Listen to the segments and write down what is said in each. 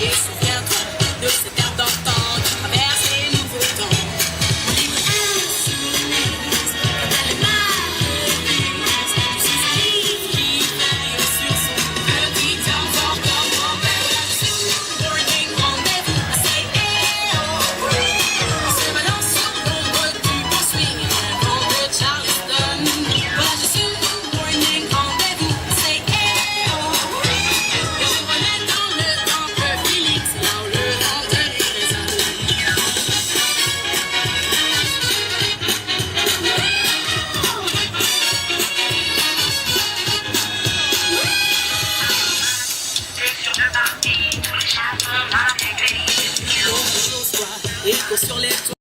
Et souviens-toi de cet air d'antan qui traversait cours sur les toits.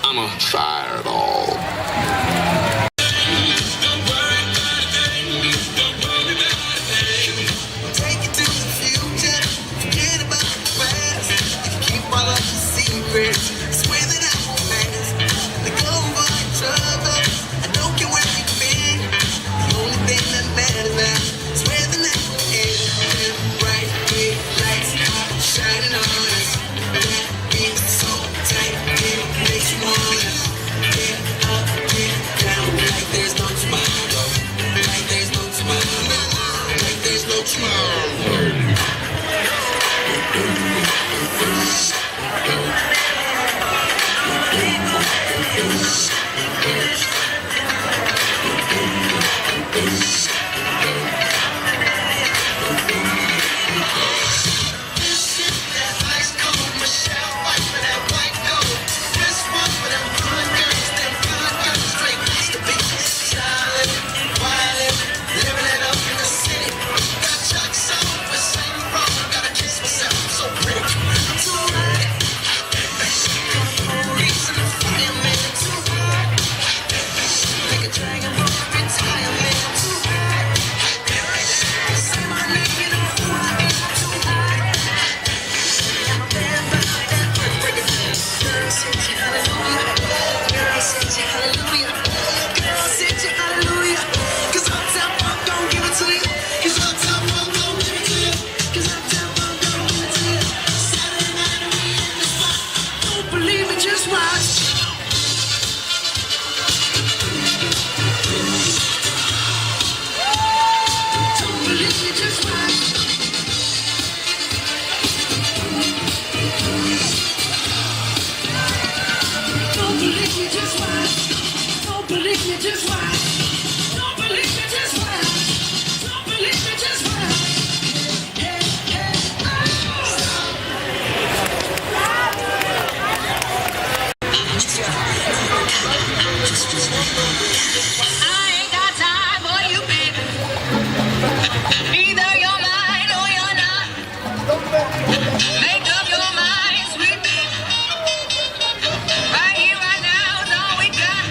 I'm a fireball. Take it to the future, forget about the past. Keep all of the secrets, swear that I won't last. Let go of all your trouble, I don't care where you've been. The only thing that matters now is where the night will end. Them bright big lights shining on us. That beat so tight, it makes you wanna get up, get down, like there's no tomorrow, like there's no tomorrow, like there's no tomorrow. Just watch. Don't believe me, just watch. Don't believe me, just watch. Don't believe me, just watch. Don't believe me, just watch. Don't believe me, just watch. Yeah, yeah, I ain't got time for you, baby. Either you're mine or you're not. Make up your mind, sweet baby. Right here, right now is all we got.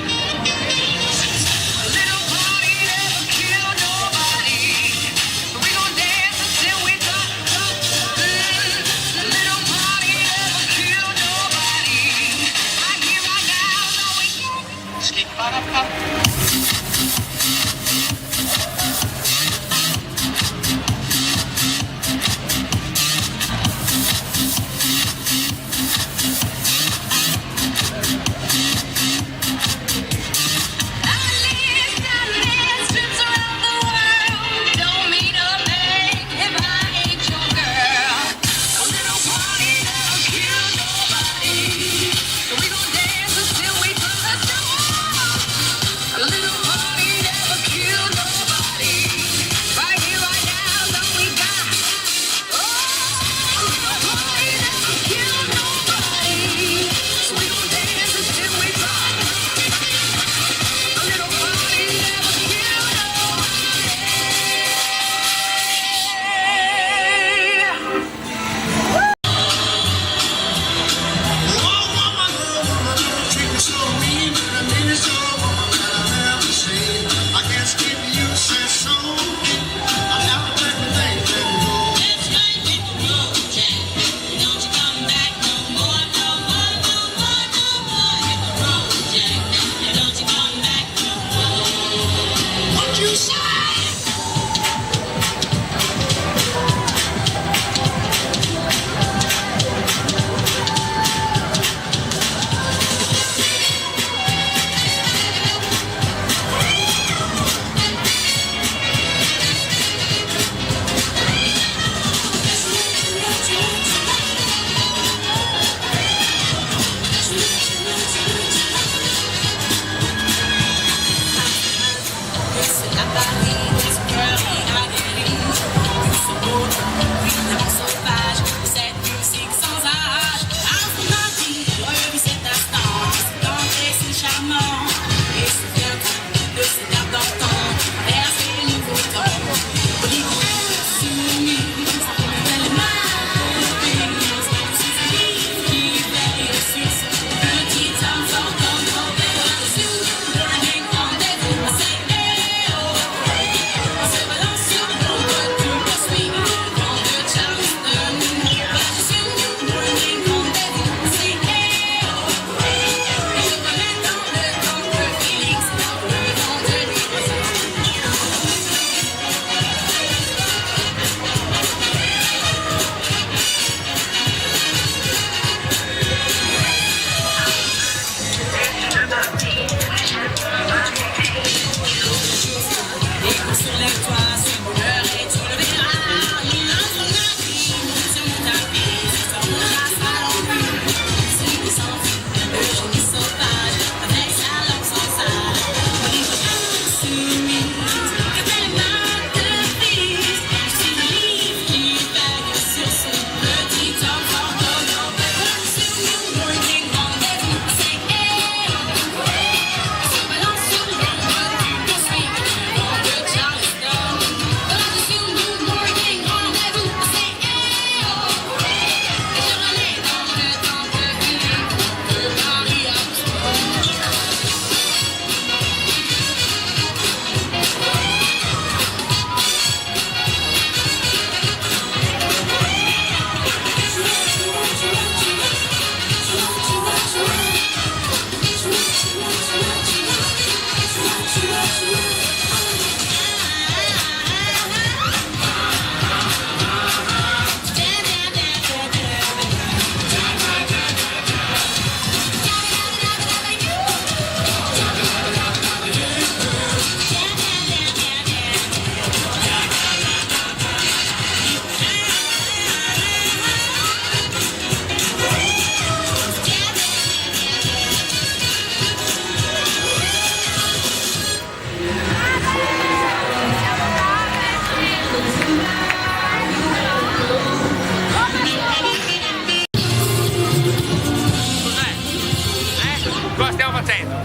Cosa stiamo facendo?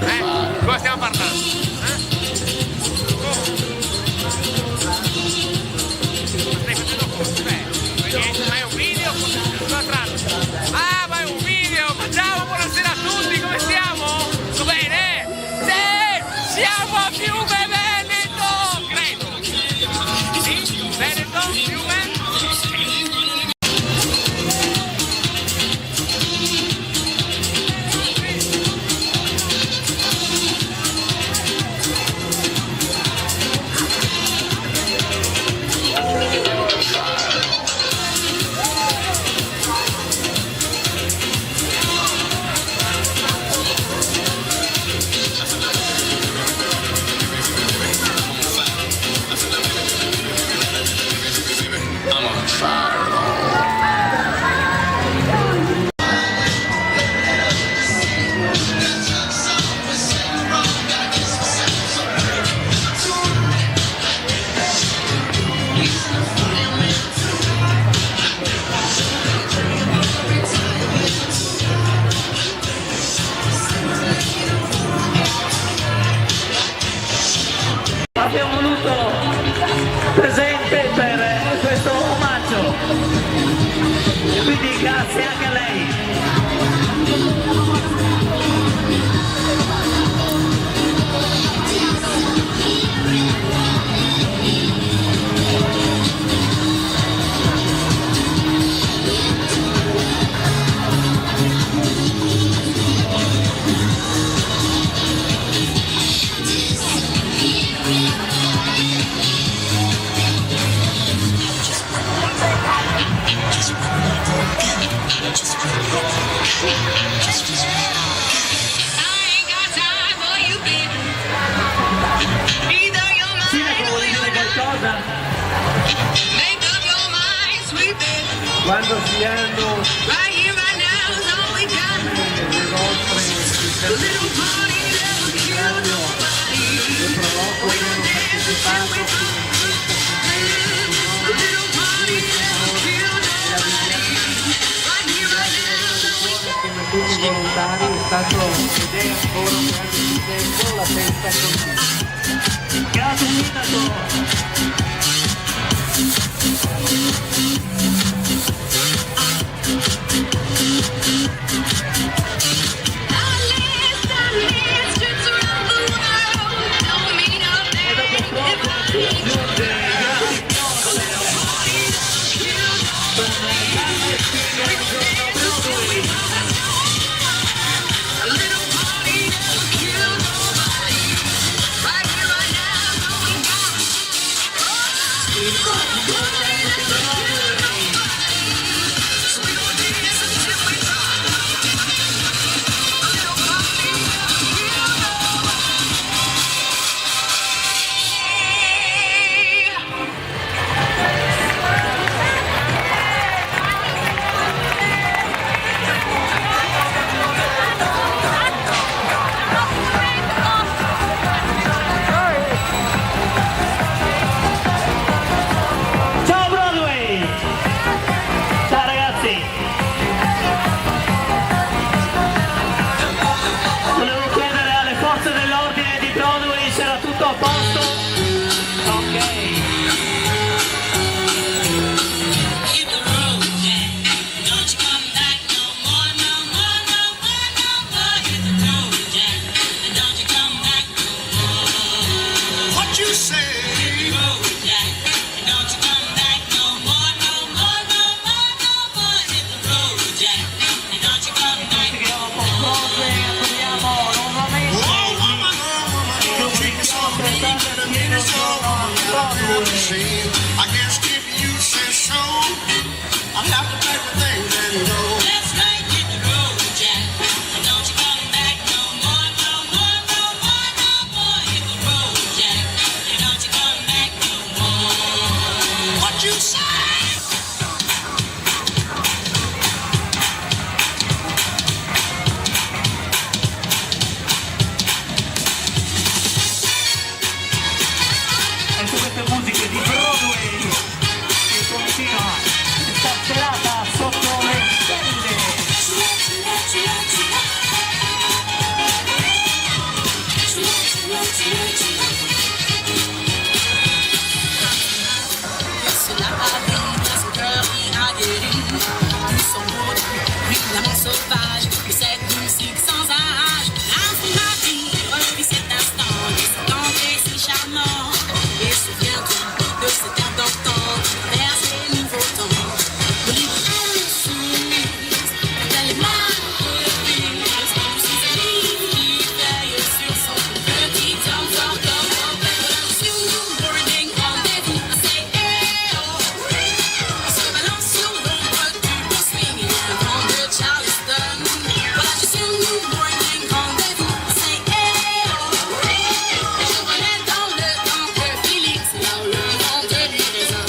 Cosa stiamo parlando? Stai facendo così, ma è un video? Cosa tratti? Ah, ma è un video! Ciao, buonasera a tutti, come stiamo? Tutto bene? Sì! Siamo a Fiume Veneto! Credo! Sì? Veneto? Fiume? I'm on fireball. Abbiamo voluto presente per questo omaggio e quindi grazie anche a lei. Quando si hanno Right here, right now is all we got. le nostre A little party never killed nobody. le proloco devono partecipare Tutti i volontari è stato ed è ancora per il tempo la festa continua. Grazie Minato! I guess if you say so, I'll have to pack my things and go. Let's right, hit the road, Jack. Don't you come back no more, no more, no more, no more. Hit the road, Jack. Don't you come back no more. What you say? Musiche di Broadway che continua questa serata sotto le stelle. C'est la patrie de son cœur qui a guéri tout son monde, lui l'amour sauvage de cette musique sans âge. La vie m'a dit, revis cet instant, de cet entrée si charmant. Et souviens-toi de cet air d'antan vers ces nouveaux temps. Le livre insoumise, tel est malheureuse, tous ces amis qui veillent sur son petit enfant comme en révolution. Boarding rendez-vous, I say, hey, oh. On se balance sur l'ombre du bon swing et le vent de Charleston. Voilà, je suis boarding rendez-vous, I say, hey, oh. Et je relève dans le temps que Félix est dans le monde de livraison.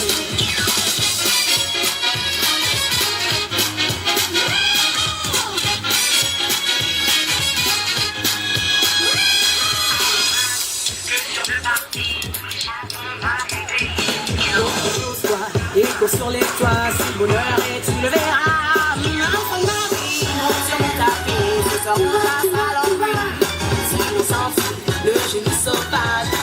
Et cours sur les toits, c'est le bonheur et tu le verras. Enfant de Marie, monte sur mon tapis, ce soir on passe à l'ennui. Si on s'en fout, le génie sauvage